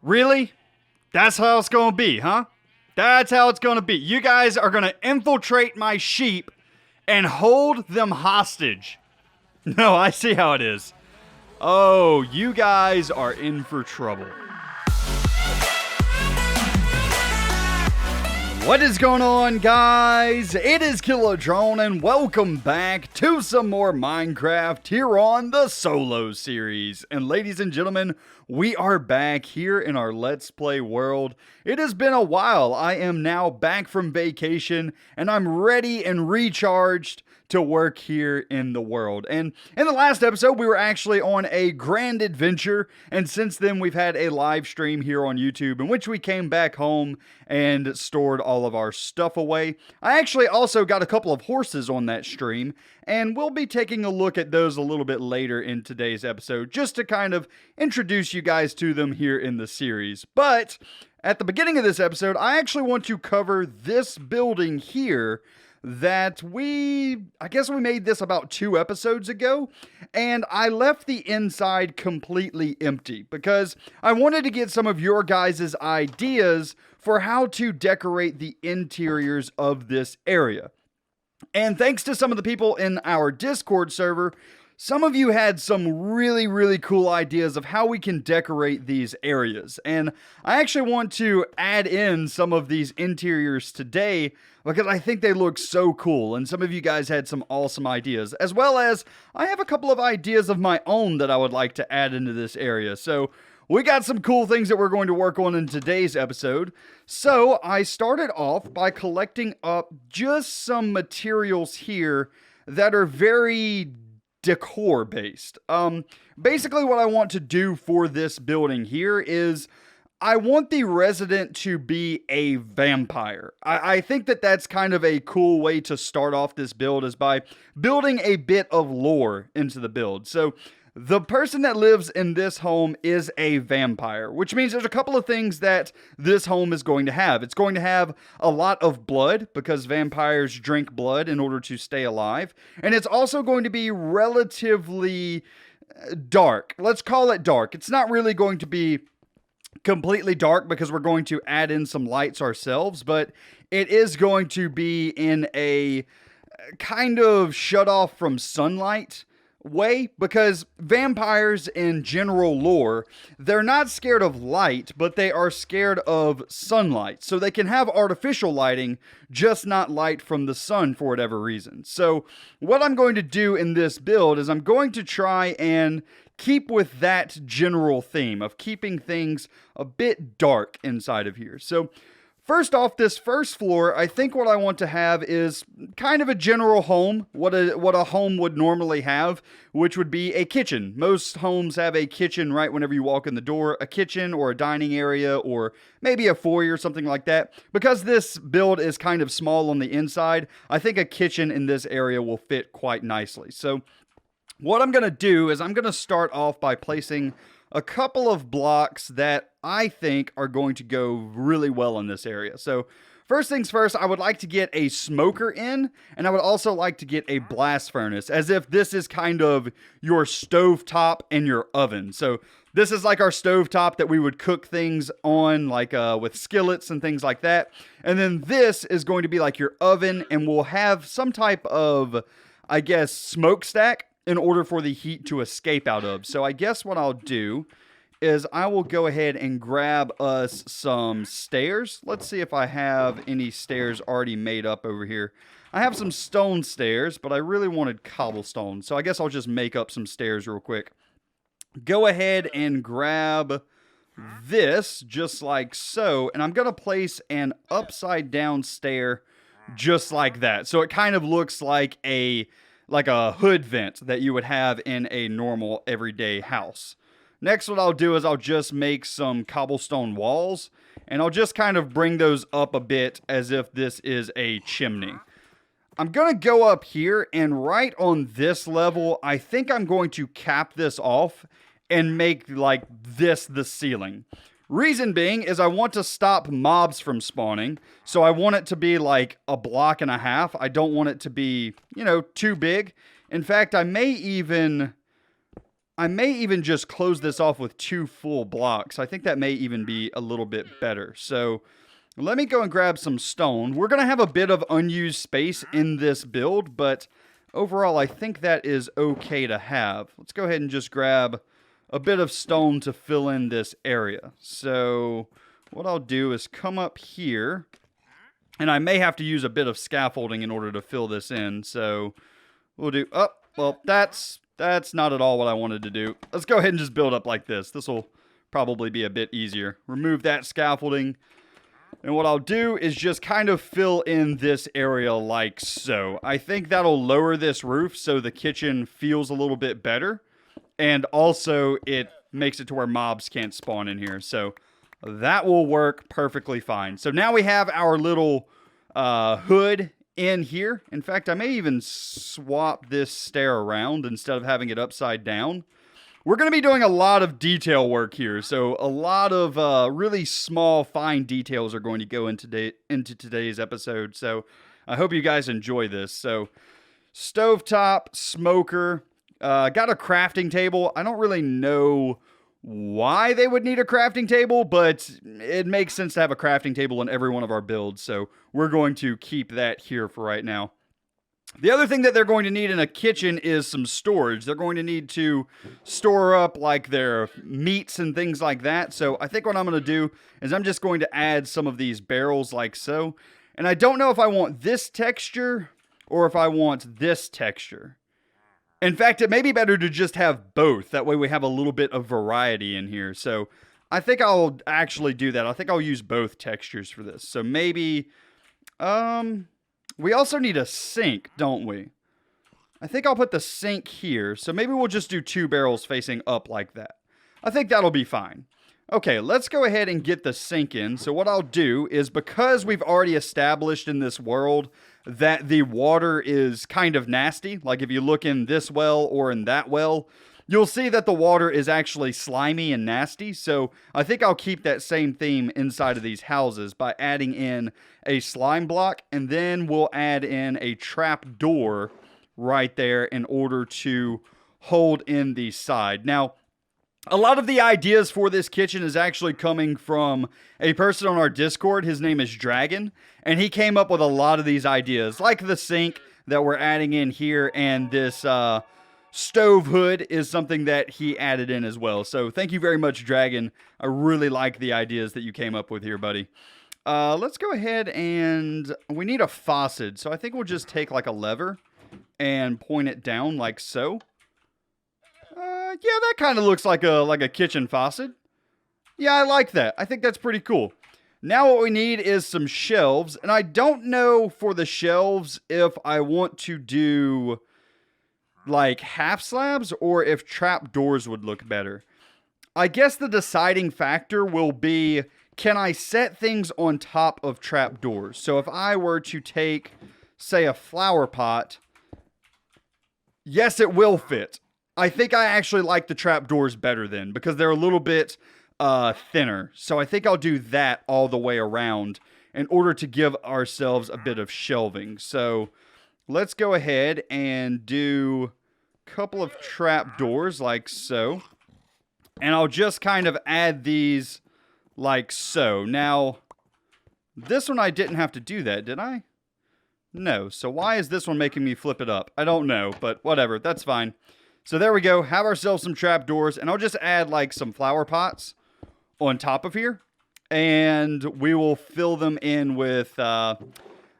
Really? That's how it's gonna be, huh? That's how it's gonna be. You guys are gonna infiltrate my sheep and hold them hostage. No, I see how it is. Oh, you guys are in for trouble. What is going on, guys? It is Cauldron, and welcome back to some more Minecraft here on the Solo series. And ladies and gentlemen, we are back here in our Let's Play world. It has been a while. I am now back from vacation, and I'm ready and recharged to work here in the world. And in the last episode, we were actually on a grand adventure, and since then we've had a live stream here on YouTube in which we came back home and stored all of our stuff away. I actually also got a couple of horses on that stream, and we'll be taking a look at those a little bit later in today's episode, just to kind of introduce you guys to them here in the series. But at the beginning of this episode, I actually want to cover this building here that I guess we made this about 2 episodes ago, and I left the inside completely empty because I wanted to get some of your guys' ideas for how to decorate the interiors of this area. And thanks to some of the people in our Discord server, some of you had some really cool ideas of how we can decorate these areas. And I actually want to add in some of these interiors today because I think they look so cool. And some of you guys had some awesome ideas, as well as I have a couple of ideas of my own that I would like to add into this area. So we got some cool things that we're going to work on in today's episode. So I started off by collecting up just some materials here that are very decor based. Basically what I want to do for this building here is I want the resident to be a vampire. I think that that's kind of a cool way to start off this build, is by building a bit of lore into the build. So the person that lives in this home is a vampire, which means there's a couple of things that this home is going to have. It's going to have a lot of blood, because vampires drink blood in order to stay alive. And it's also going to be relatively dark. Let's call it dark. It's not really going to be completely dark because we're going to add in some lights ourselves, but it is going to be in a kind of shut off from sunlight way, because vampires in general lore, they're not scared of light, but they are scared of sunlight. So they can have artificial lighting, just not light from the sun for whatever reason. So what I'm going to do in this build is I'm going to try and keep with that general theme of keeping things a bit dark inside of here. So first off, this first floor, I think what I want to have is kind of a general home, what a home would normally have, which would be a kitchen. Most homes have a kitchen right whenever you walk in the door, a kitchen or a dining area or maybe a foyer or something like that. Because this build is kind of small on the inside, I think a kitchen in this area will fit quite nicely. So what I'm going to do is I'm going to start off by placing a couple of blocks that I think are going to go really well in this area. So first things first, I would like to get a smoker in, and I would also like to get a blast furnace, as if this is kind of your stovetop and your oven. So this is like our stovetop that we would cook things on, like with skillets and things like that. And then this is going to be like your oven, and we'll have some type of, I guess, smokestack in order for the heat to escape out of. So I guess what I'll do is I will go ahead and grab us some stairs. Let's see if I have any stairs already made up over here. I have some stone stairs, but I really wanted cobblestone. So I guess I'll just make up some stairs real quick. Go ahead and grab this just like so. And I'm going to place an upside down stair just like that. So it kind of looks like a hood vent that you would have in a normal everyday house. Next, what I'll do is I'll just make some cobblestone walls, and I'll just kind of bring those up a bit as if this is a chimney. I'm going to go up here, and right on this level, I think I'm going to cap this off and make like this the ceiling. Reason being is I want to stop mobs from spawning, so I want it to be like a block and a half. I don't want it to be, too big. In fact, I may even I may even just close this off with 2 full blocks. I think that may even be a little bit better. So let me go and grab some stone. We're going to have a bit of unused space in this build, but overall I think that is okay to have. Let's go ahead and just grab a bit of stone to fill in this area. So what I'll do is come up here, and I may have to use a bit of scaffolding in order to fill this in. So we'll do, oh, well, that's not at all what I wanted to do. Let's go ahead and just build up like this. This will probably be a bit easier. Remove that scaffolding. And what I'll do is just kind of fill in this area like so. I think that'll lower this roof so the kitchen feels a little bit better. And also it makes it to where mobs can't spawn in here. So that will work perfectly fine. So now we have our little hood in here. In fact, I may even swap this stair around instead of having it upside down. We're going to be doing a lot of detail work here, so a lot of really small, fine details are going to go into today's episode, so I hope you guys enjoy this. So, stovetop, smoker, got a crafting table. I don't really know why they would need a crafting table, but it makes sense to have a crafting table in every one of our builds, so we're going to keep that here for right now. The other thing that they're going to need in a kitchen is some storage. They're going to need to store up like their meats and things like that, so I think what I'm going to do is I'm just going to add some of these barrels like so, and I don't know if I want this texture or if I want this texture. In fact, it may be better to just have both. That way we have a little bit of variety in here. So I think I'll actually do that. I think I'll use both textures for this. So maybe, we also need a sink, don't we? I think I'll put the sink here. So maybe we'll just do 2 barrels facing up like that. I think that'll be fine. Okay, let's go ahead and get the sink in. So what I'll do is, because we've already established in this world that the water is kind of nasty, like if you look in this well or in that well, you'll see that the water is actually slimy and nasty. So I think I'll keep that same theme inside of these houses by adding in a slime block, and then we'll add in a trap door right there in order to hold in the side. Now, a lot of the ideas for this kitchen is actually coming from a person on our Discord. His name is Dragon, and he came up with a lot of these ideas, like the sink that we're adding in here, and this stove hood is something that he added in as well. So thank you very much, Dragon. I really like the ideas that you came up with here, buddy. Let's go ahead, and we need a faucet, so I think we'll just take like a lever and point it down like so. Yeah, that kind of looks like a kitchen faucet. Yeah, I like that. I think that's pretty cool. Now what we need is some shelves, and I don't know for the shelves if I want to do like half slabs or if trap doors would look better. I guess the deciding factor will be, can I set things on top of trap doors? So if I were to take, say, a flower pot, yes, it will fit. I think I actually like the trapdoors better then, because they're a little bit thinner. So I think I'll do that all the way around in order to give ourselves a bit of shelving. So let's go ahead and do a couple of trapdoors like so. And I'll just kind of add these like so. Now, this one I didn't have to do that, did I? No. So why is this one making me flip it up? I don't know, but whatever. That's fine. So there we go, have ourselves some trapdoors, and I'll just add like some flower pots on top of here, and we will fill them in with, I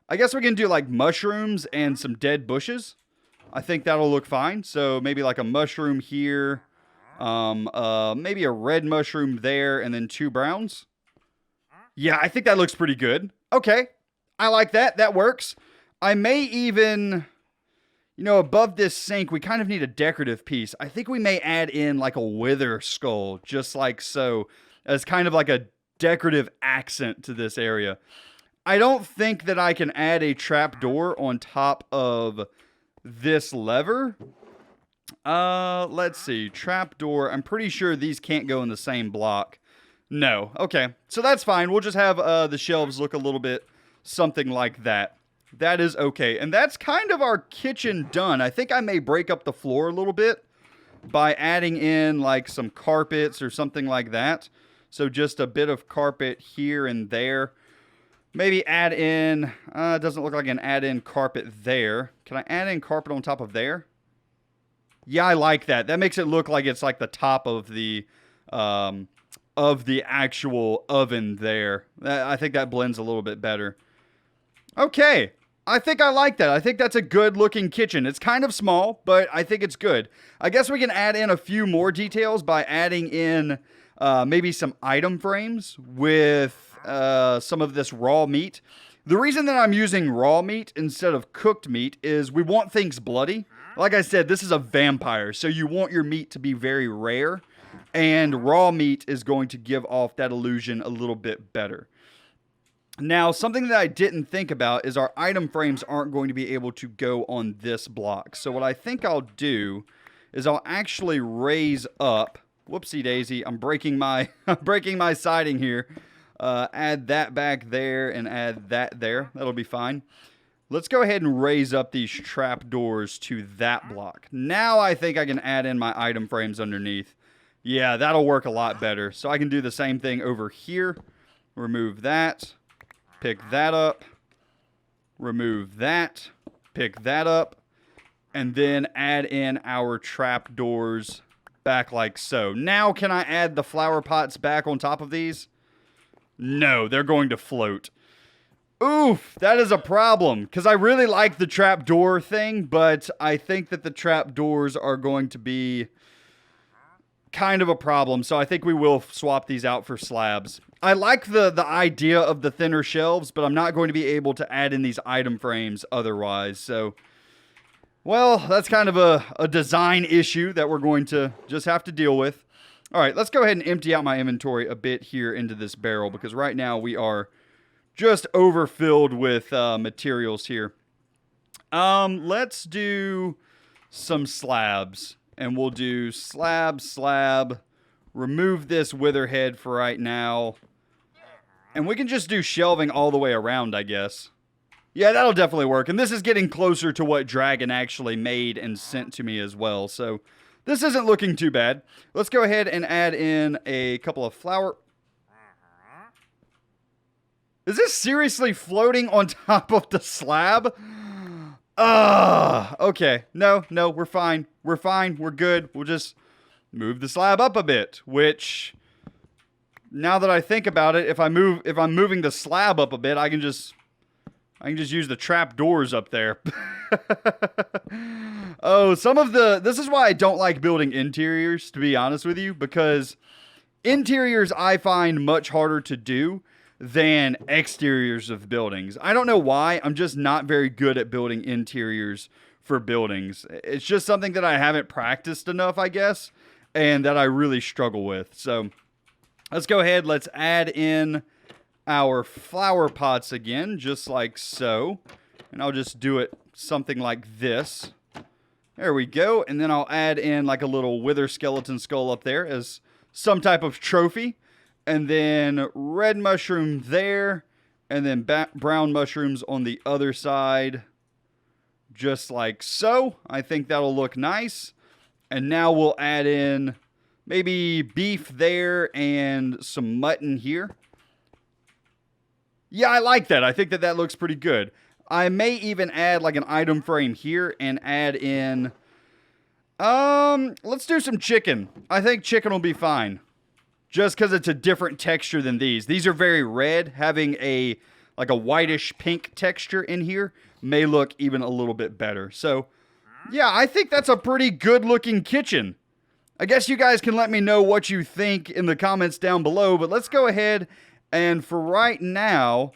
guess we can do like mushrooms and some dead bushes. I think that'll look fine. So maybe like a mushroom here, maybe a red mushroom there, and then 2 browns. Yeah, I think that looks pretty good. Okay, I like that. That works. I may even, you know, above this sink, we kind of need a decorative piece. I think we may add in like a wither skull, just like so, as kind of like a decorative accent to this area. I don't think that I can add a trapdoor on top of this lever. Let's see, trapdoor. I'm pretty sure these can't go in the same block. No, okay, so that's fine. We'll just have the shelves look a little bit something like that. That is okay. And that's kind of our kitchen done. I think I may break up the floor a little bit. by adding in like some carpets or something like that. So just a bit of carpet here and there. Maybe add in, it doesn't look like I can add in carpet there. Can I add in carpet on top of there? Yeah, I like that. That makes it look like it's like the top of the actual oven there. I think that blends a little bit better. Okay, I think I like that. I think that's a good looking kitchen. It's kind of small, but I think it's good. I guess we can add in a few more details by adding in maybe some item frames with some of this raw meat. The reason that I'm using raw meat instead of cooked meat is we want things bloody. Like I said, this is a vampire, so you want your meat to be very rare, and raw meat is going to give off that illusion a little bit better. Now, something that I didn't think about is our item frames aren't going to be able to go on this block. So what I think I'll do is I'll actually raise up. Whoopsie daisy, I'm breaking my siding here. Add that back there and add that there. That'll be fine. Let's go ahead and raise up these trapdoors to that block. Now I think I can add in my item frames underneath. Yeah, that'll work a lot better. So I can do the same thing over here. Remove that. Pick that up. Remove that. Pick that up. And then add in our trapdoors back like so. Now can I add the flower pots back on top of these? No, they're going to float. Oof, that is a problem, because I really like the trapdoor thing, but I think that the trapdoors are going to be kind of a problem, so I think we will swap these out for slabs. I like the idea of the thinner shelves, but I'm not going to be able to add in these item frames otherwise, so... Well, that's kind of a design issue that we're going to just have to deal with. All right, let's go ahead and empty out my inventory a bit here into this barrel, because right now we are just overfilled with materials here. Let's do some slabs, and we'll do slab, remove this wither head for right now, and we can just do shelving all the way around, I guess. Yeah, that'll definitely work, and this is getting closer to what Dragon actually made and sent to me as well, so this isn't looking too bad. Let's go ahead and add in a couple of flower... Is this seriously floating on top of the slab? Okay. No, we're fine. We're fine. We're good. We'll just move the slab up a bit, which, now that I think about it, if I'm moving the slab up a bit, I can just use the trap doors up there. Oh, this is why I don't like building interiors, to be honest with you, because interiors I find much harder to do than exteriors of buildings. I don't know why. I'm just not very good at building interiors for buildings. It's just something that I haven't practiced enough, I guess, and that I really struggle with. So let's go ahead. Let's add in our flower pots again, just like so. And I'll just do it something like this. There we go. And then I'll add in like a little wither skeleton skull up there as some type of trophy. And then red mushroom there. And then brown mushrooms on the other side. Just like so. I think that'll look nice. And now we'll add in maybe beef there and some mutton here. Yeah, I like that. I think that looks pretty good. I may even add like an item frame here and add in... let's do some chicken. I think chicken will be fine. Just because it's a different texture than these. These are very red. Having a whitish pink texture in here may look even a little bit better. So, yeah, I think that's a pretty good looking kitchen. I guess you guys can let me know what you think in the comments down below. But let's go ahead and for right now,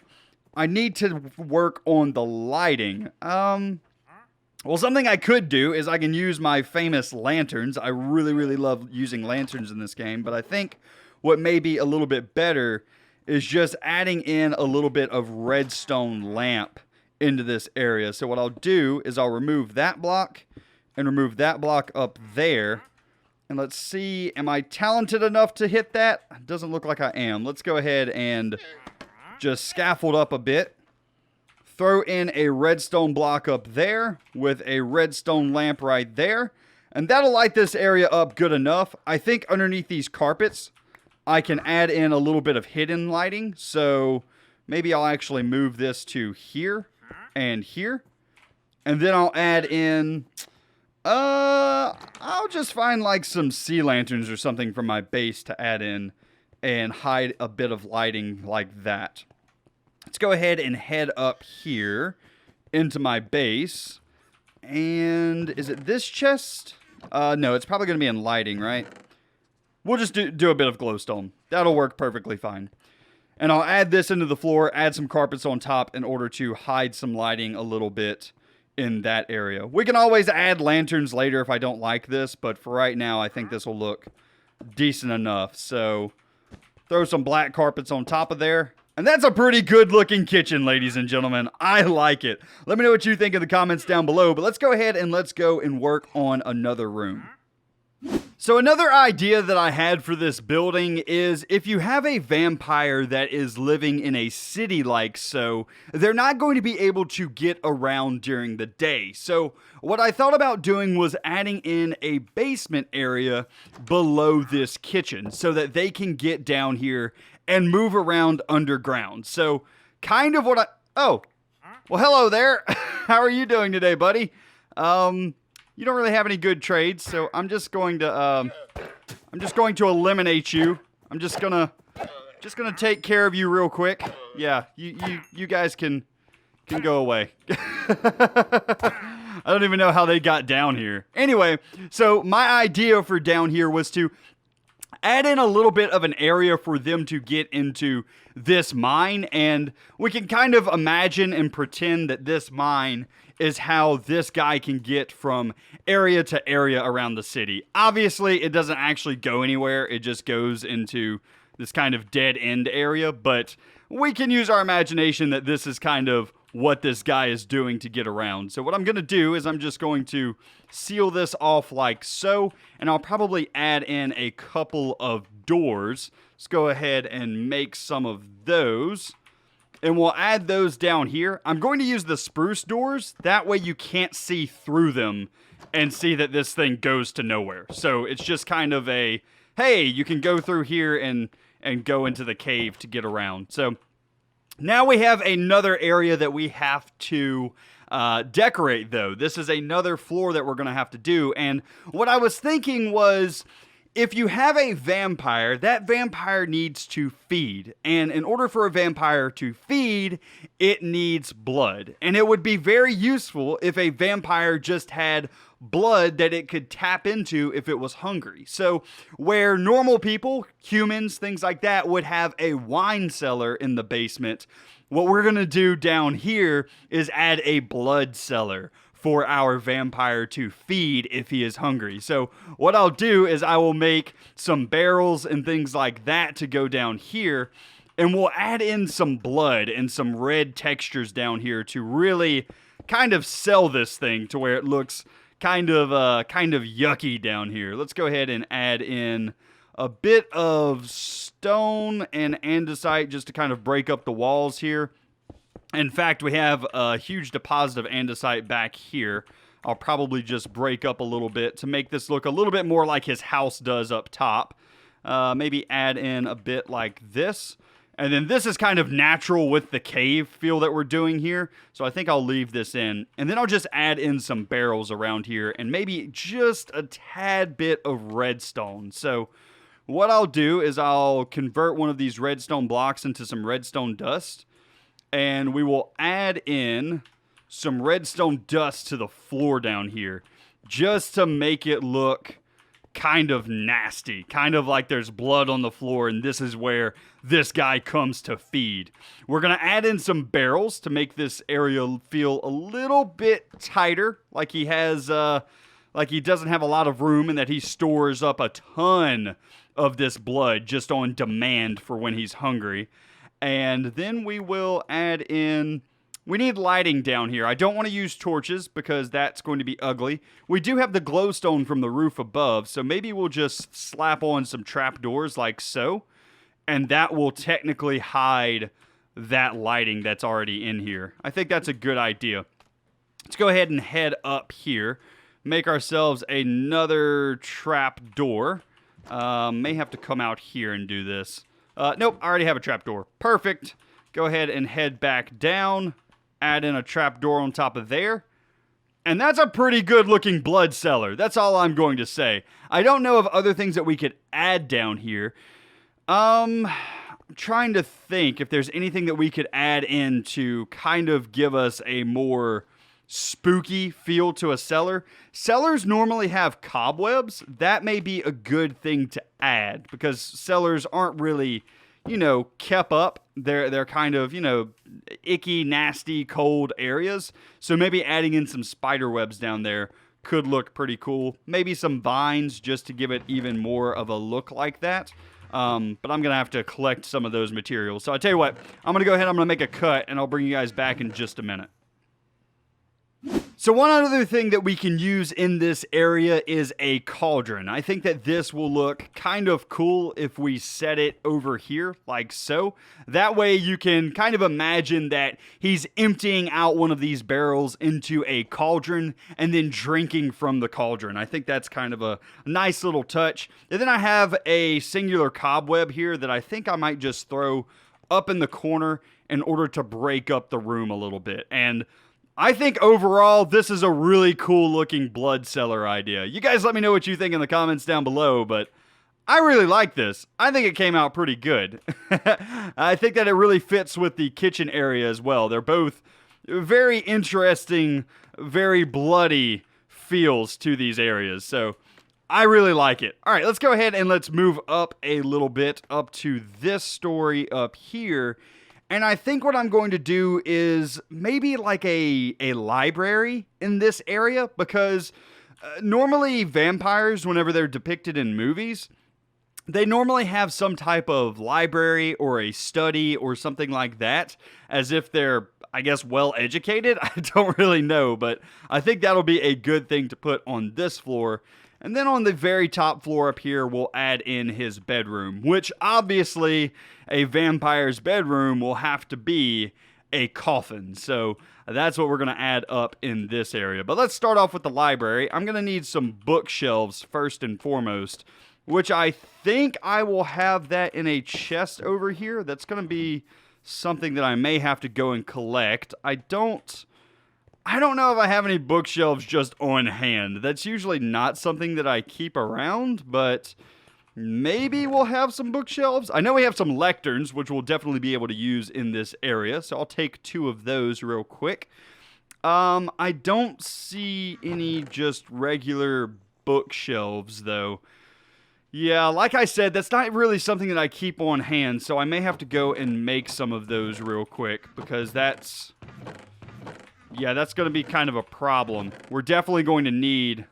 I need to work on the lighting. Well, something I could do is I can use my famous lanterns. I really, really love using lanterns in this game. But I think what may be a little bit better is just adding in a little bit of redstone lamp into this area. So what I'll do is I'll remove that block and remove that block up there. And let's see, am I talented enough to hit that? Doesn't look like I am. Let's go ahead and just scaffold up a bit. Throw in a redstone block up there with a redstone lamp right there. And that'll light this area up good enough. I think underneath these carpets, I can add in a little bit of hidden lighting. So maybe I'll actually move this to here and here. And then I'll add in, I'll just find like some sea lanterns or something from my base to add in and hide a bit of lighting like that. Let's go ahead and head up here into my base. And is it this chest? No, it's probably going to be in lighting, right? We'll just do a bit of glowstone. That'll work perfectly fine. And I'll add this into the floor, add some carpets on top in order to hide some lighting a little bit in that area. We can always add lanterns later if I don't like this, but for right now, I think this will look decent enough. So throw some black carpets on top of there. And that's a pretty good looking kitchen, ladies and gentlemen. I like it. Let me know what you think in the comments down below, but let's go ahead and let's go and work on another room. So another idea that I had for this building is if you have a vampire that is living in a city like so, they're not going to be able to get around during the day. So what I thought about doing was adding in a basement area below this kitchen so that they can get down here and move around underground. So kind of what oh, well, hello there. How are you doing today, buddy? You don't really have any good trades, so I'm just going to eliminate you. I'm just gonna take care of you real quick. Yeah, you guys can go away. I don't even know how they got down here. Anyway, so my idea for down here was to add in a little bit of an area for them to get into this mine, and we can kind of imagine and pretend that this mine is how this guy can get from area to area around the city. Obviously, it doesn't actually go anywhere. It just goes into this kind of dead end area, but we can use our imagination that this is kind of what this guy is doing to get around. So what I'm going to do is I'm just going to seal this off like so, and I'll probably add in a couple of doors. Let's go ahead and make some of those. And we'll add those down here. I'm going to use the spruce doors. That way you can't see through them and see that this thing goes to nowhere. So it's just kind of a, hey, you can go through here and go into the cave to get around. So now we have another area that we have to decorate, though. This is another floor that we're going to have to do. And what I was thinking was, if you have a vampire, that vampire needs to feed. And in order for a vampire to feed, it needs blood. And it would be very useful if a vampire just had blood that it could tap into if it was hungry. So where normal people, humans, things like that, would have a wine cellar in the basement, what we're going to do down here is add a blood cellar for our vampire to feed if he is hungry. So what I'll do is I will make some barrels and things like that to go down here, and we'll add in some blood and some red textures down here to really kind of sell this thing to where it looks kind of yucky down here. Let's go ahead and add in a bit of stone and andesite just to kind of break up the walls here. In fact, we have a huge deposit of andesite back here. I'll probably just break up a little bit to make this look a little bit more like his house does up top. Maybe add in a bit like this. And then this is kind of natural with the cave feel that we're doing here. So I think I'll leave this in. And then I'll just add in some barrels around here and maybe just a tad bit of redstone. So what I'll do is I'll convert one of these redstone blocks into some redstone dust. And we will add in some redstone dust to the floor down here just to make it look kind of nasty, kind of like there's blood on the floor and this is where this guy comes to feed. We're going to add in some barrels to make this area feel a little bit tighter, like he has, like he doesn't have a lot of room and that he stores up a ton of this blood just on demand for when he's hungry. And then we will add in, we need lighting down here. I don't want to use torches because that's going to be ugly. We do have the glowstone from the roof above, so maybe we'll just slap on some trapdoors like so. And that will technically hide that lighting that's already in here. I think that's a good idea. Let's go ahead and head up here. make ourselves another trap door. May have to come out here and do this. Nope, I already have a trap door. Perfect. Go ahead and head back down. Add in a trap door on top of there. And that's a pretty good looking blood cellar. That's all I'm going to say. I don't know of other things that we could add down here. I'm trying to think if there's anything that we could add in to kind of give us a more spooky feel to a cellar. Cellars normally have cobwebs. That may be a good thing to add because cellars aren't really, kept up. They're kind of, icky, nasty, cold areas. So maybe adding in some spider webs down there could look pretty cool. Maybe some vines just to give it even more of a look like that. But I'm going to have to collect some of those materials. So I tell you what, I'm going to go ahead, I'm going to make a cut, and I'll bring you guys back in just a minute. So one other thing that we can use in this area is a cauldron. I think that this will look kind of cool if we set it over here like so. That way you can kind of imagine that he's emptying out one of these barrels into a cauldron and then drinking from the cauldron. I think that's kind of a nice little touch. And then I have a singular cobweb here that I think I might just throw up in the corner in order to break up the room a little bit. And I think overall, this is a really cool looking blood cellar idea. You guys let me know what you think in the comments down below, but I really like this. I think it came out pretty good. I think that it really fits with the kitchen area as well. They're both very interesting, very bloody feels to these areas, so I really like it. All right, let's go ahead and let's move up a little bit up to this story up here. And I think what I'm going to do is maybe like a library in this area because normally vampires, whenever they're depicted in movies, they normally have some type of library or a study or something like that, as if they're, I guess, well educated. I don't really know, but I think that'll be a good thing to put on this floor. And then on the very top floor up here, we'll add in his bedroom, which obviously a vampire's bedroom will have to be a coffin. So that's what we're going to add up in this area. But let's start off with the library. I'm going to need some bookshelves first and foremost, which I think I will have that in a chest over here. That's going to be something that I may have to go and collect. I don't know if I have any bookshelves just on hand. That's usually not something that I keep around, but maybe we'll have some bookshelves. I know we have some lecterns, which we'll definitely be able to use in this area, so I'll take 2 of those real quick. I don't see any just regular bookshelves, though. Yeah, like I said, that's not really something that I keep on hand, so I may have to go and make some of those real quick, because that's going to be kind of a problem. We're definitely going to need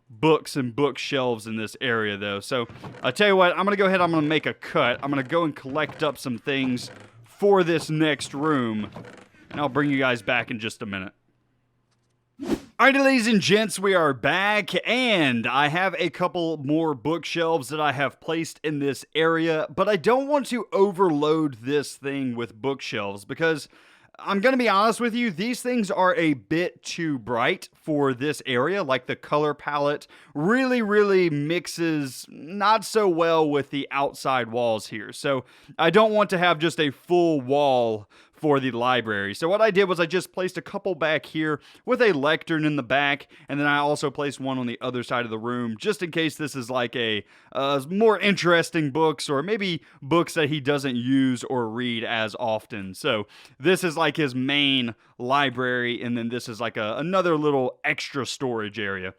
books and bookshelves in this area, though. So, I'll tell you what, I'm going to go ahead, I'm going to make a cut. I'm going to go and collect up some things for this next room, and I'll bring you guys back in just a minute. Alrighty, ladies and gents, we are back, and I have a couple more bookshelves that I have placed in this area, but I don't want to overload this thing with bookshelves, because I'm going to be honest with you, these things are a bit too bright for this area. Like, the color palette really mixes not so well with the outside walls here. So I don't want to have just a full wall for the library. So what I did was I just placed a couple back here with a lectern in the back, and then I also placed one on the other side of the room just in case this is like a more interesting books, or maybe books that he doesn't use or read as often. So this is like his main library, and then this is like another little extra storage area.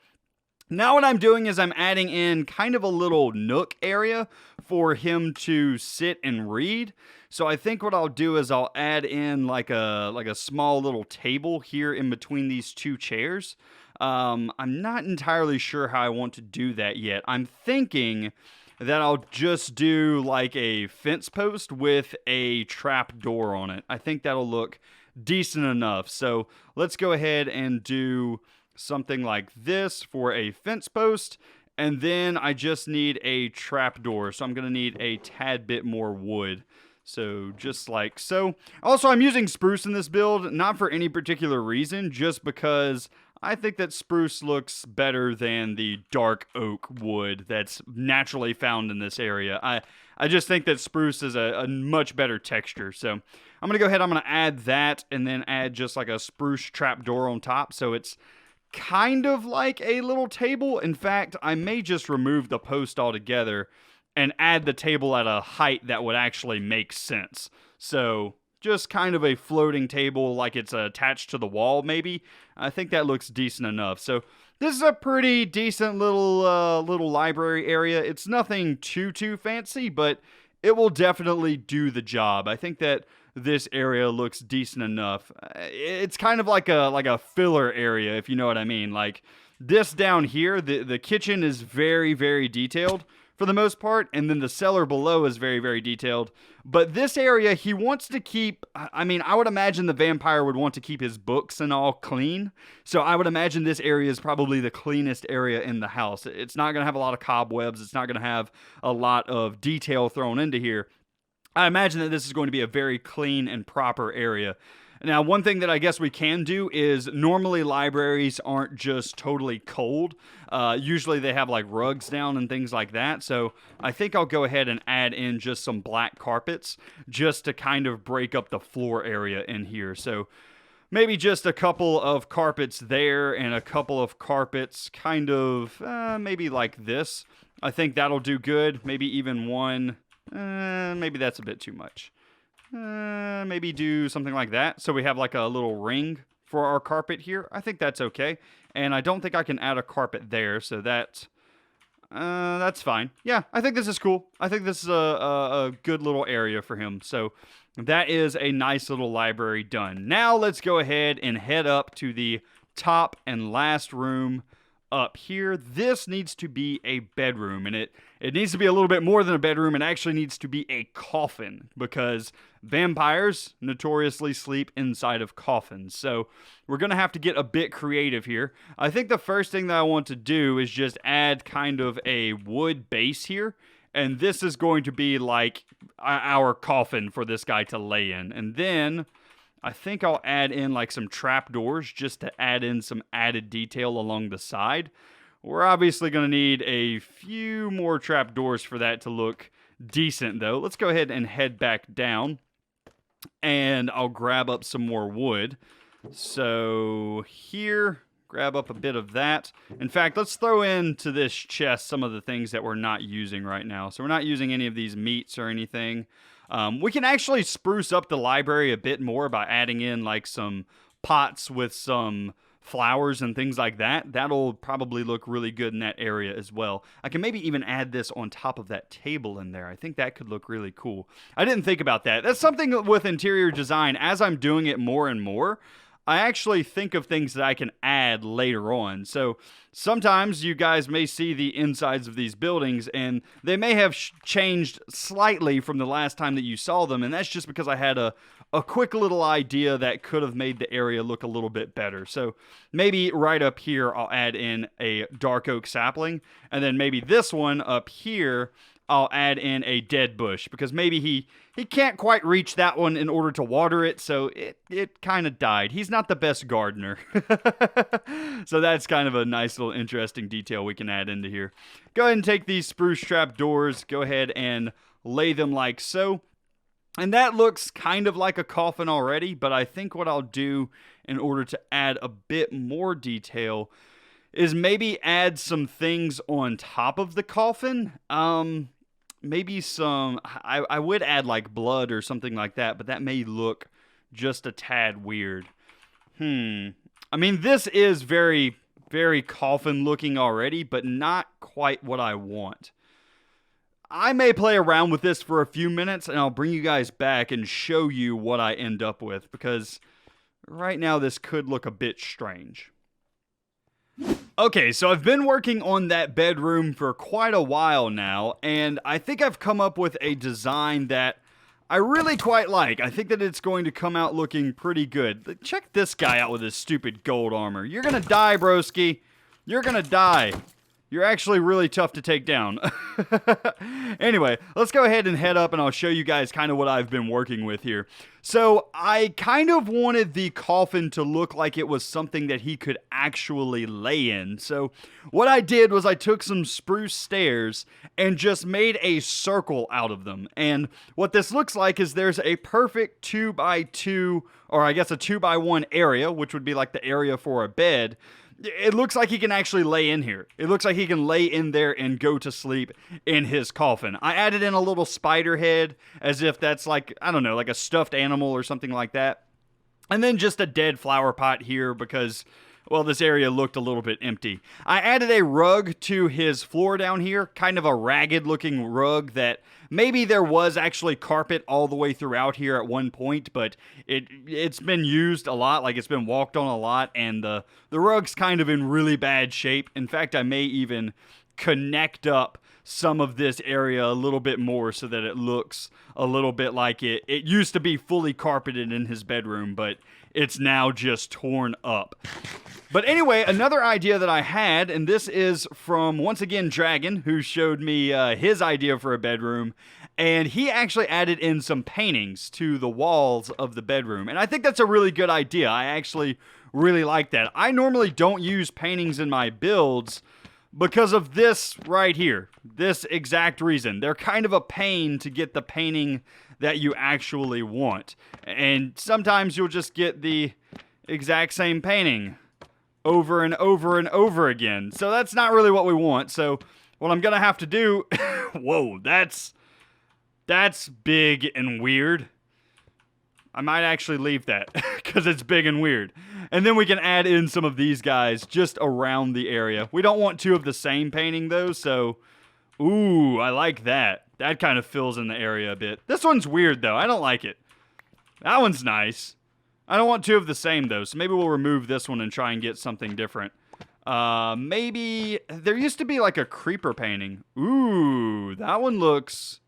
Now what I'm doing is I'm adding in kind of a little nook area for him to sit and read. So I think what I'll do is I'll add in like a small little table here in between these 2 chairs. I'm not entirely sure how I want to do that yet. I'm thinking that I'll just do like a fence post with a trap door on it. I think that'll look decent enough. So let's go ahead and do something like this for a fence post, and then I just need a trapdoor, so I'm going to need a tad bit more wood. So just like so. Also, I'm using spruce in this build, not for any particular reason, just because I think that spruce looks better than the dark oak wood that's naturally found in this area. I just think that spruce is a much better texture. So I'm going to go ahead, I'm going to add that and then add just like a spruce trapdoor on top. So it's kind of like a little table. In fact, I may just remove the post altogether and add the table at a height that would actually make sense. So just kind of a floating table like it's attached to the wall maybe. I think that looks decent enough. So this is a pretty decent little library area. It's nothing too fancy, but it will definitely do the job. I think that this area looks decent enough. It's kind of like a filler area, if you know what I mean. Like this down here, the kitchen is very detailed for the most part, and then the cellar below is very detailed. But this area, he wants to keep, I mean, I would imagine the vampire would want to keep his books and all clean. So I would imagine this area is probably the cleanest area in the house. It's not going to have a lot of cobwebs. It's not going to have a lot of detail thrown into here. I imagine that this is going to be a very clean and proper area. Now, one thing that I guess we can do is normally libraries aren't just totally cold. Usually they have like rugs down and things like that. So I think I'll go ahead and add in just some black carpets just to kind of break up the floor area in here. So maybe just a couple of carpets there and a couple of carpets kind of maybe like this. I think that'll do good. Maybe even one. Maybe that's a bit too much. Maybe do something like that. So we have like a little ring for our carpet here. I think that's okay. And I don't think I can add a carpet there. So that's fine. Yeah, I think this is cool. I think this is a good little area for him. So that is a nice little library done. Now let's go ahead and head up to the top and last room up here. This needs to be a bedroom, and it needs to be a little bit more than a bedroom. It actually needs to be a coffin, because vampires notoriously sleep inside of coffins. So we're going to have to get a bit creative here. I think the first thing that I want to do is just add kind of a wood base here, and this is going to be like our coffin for this guy to lay in. And then I think I'll add in like some trapdoors just to add in some added detail along the side. We're obviously going to need a few more trapdoors for that to look decent though. Let's go ahead and head back down, and I'll grab up some more wood. So here, grab up a bit of that. In fact, let's throw into this chest some of the things that we're not using right now. So we're not using any of these meats or anything. We can actually spruce up the library a bit more by adding in like some pots with some flowers and things like that. That'll probably look really good in that area as well. I can maybe even add this on top of that table in there. I think that could look really cool. I didn't think about that. That's something with interior design. As I'm doing it more and more, I actually think of things that I can add later on. So sometimes you guys may see the insides of these buildings, and they may have changed slightly from the last time that you saw them, and that's just because I had a quick little idea that could have made the area look a little bit better. So maybe right up here I'll add in a dark oak sapling, and then maybe this one up here I'll add in a dead bush, because maybe he can't quite reach that one in order to water it, so it kind of died. He's not the best gardener. So that's kind of a nice little interesting detail we can add into here. Go ahead and take these spruce trap doors, go ahead and lay them like so. And that looks kind of like a coffin already, but I think what I'll do in order to add a bit more detail is maybe add some things on top of the coffin. Maybe some, I would add like blood or something like that, but that may look just a tad weird. I mean, this is very coffin looking already, but not quite what I want. I may play around with this for a few minutes, and I'll bring you guys back and show you what I end up with, because right now this could look a bit strange. Okay, so I've been working on that bedroom for quite a while now, and I think I've come up with a design that I really quite like. I think that it's going to come out looking pretty good. Check this guy out with his stupid gold armor. You're gonna die, broski. You're gonna die. You're actually really tough to take down. Anyway, let's go ahead and head up and I'll show you guys kind of what I've been working with here. So I kind of wanted the coffin to look like it was something that he could actually lay in. So what I did was I took some spruce stairs and just made a circle out of them. And what this looks like is there's a perfect 2x2, or I guess a 2x1 area, which would be like the area for a bed. It looks like he can actually lay in here. It looks like he can lay in there and go to sleep in his coffin. I added in a little spider head as if that's like, I don't know, like a stuffed animal or something like that. And then just a dead flower pot here because, well, this area looked a little bit empty. I added a rug to his floor down here, kind of a ragged looking rug that maybe there was actually carpet all the way throughout here at one point, but it's been used a lot, like it's been walked on a lot, and the rug's kind of in really bad shape. In fact, I may even connect up some of this area a little bit more so that it looks a little bit like it used to be fully carpeted in his bedroom, but it's now just torn up. But anyway, another idea that I had, and this is from, once again, Dragon, who showed me his idea for a bedroom, and he actually added in some paintings to the walls of the bedroom, and I think that's a really good idea. I actually really like that. I normally don't use paintings in my builds because of this right here, this exact reason. They're kind of a pain to get the painting that you actually want, and sometimes you'll just get the exact same painting over and over and over again. So that's not really what we want. So what I'm gonna have to do, whoa, that's big and weird. I might actually leave that because it's big and weird. And then we can add in some of these guys just around the area. We don't want two of the same painting though, so ooh, I like that. That kind of fills in the area a bit. This one's weird though. I don't like it. That one's nice. I don't want two of the same though, so maybe we'll remove this one and try and get something different. Maybe there used to be like a creeper painting. Ooh, that one looks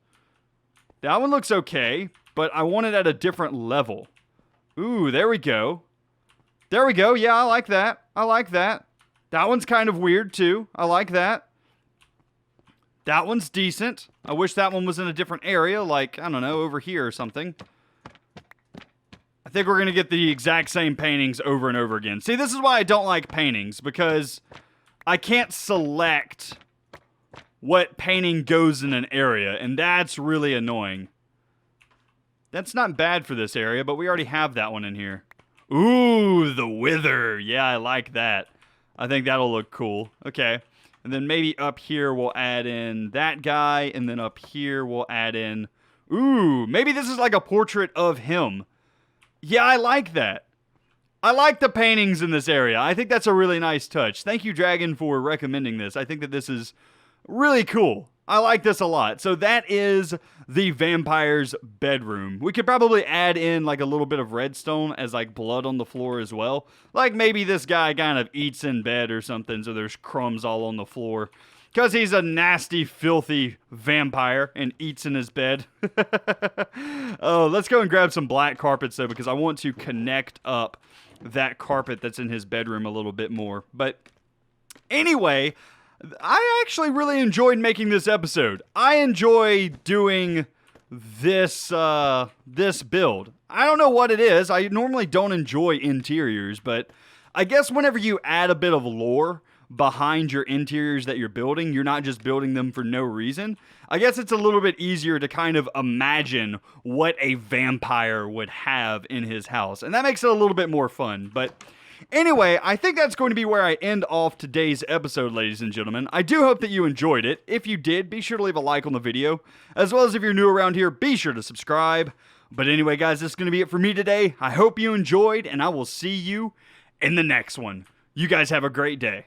okay, but I want it at a different level. Ooh, there we go. There we go. Yeah, I like that. I like that. That one's kind of weird too. I like that. That one's decent. I wish that one was in a different area, like, I don't know, over here or something. I think we're going to get the exact same paintings over and over again. See, this is why I don't like paintings, because I can't select what painting goes in an area, and that's really annoying. That's not bad for this area, but we already have that one in here. Ooh, the Wither. Yeah, I like that. I think that'll look cool. Okay. And then maybe up here we'll add in that guy, and then up here we'll add in... Ooh, maybe this is like a portrait of him. Yeah, I like that. I like the paintings in this area. I think that's a really nice touch. Thank you, Dragon, for recommending this. I think that this is really cool. I like this a lot. So that is the vampire's bedroom. We could probably add in like a little bit of redstone as like blood on the floor as well. Like maybe this guy kind of eats in bed or something, so there's crumbs all on the floor. Because he's a nasty, filthy vampire and eats in his bed. Oh, let's go and grab some black carpets though, because I want to connect up that carpet that's in his bedroom a little bit more. But anyway, I actually really enjoyed making this episode. I enjoy doing this this build. I don't know what it is. I normally don't enjoy interiors, but I guess whenever you add a bit of lore behind your interiors that you're building, you're not just building them for no reason. I guess it's a little bit easier to kind of imagine what a vampire would have in his house, and that makes it a little bit more fun. But anyway, I think that's going to be where I end off today's episode, ladies and gentlemen. I do hope that you enjoyed it. If you did, be sure to leave a like on the video, as well as if you're new around here, be sure to subscribe. But anyway, guys, this is going to be it for me today. I hope you enjoyed, and I will see you in the next one. You guys have a great day.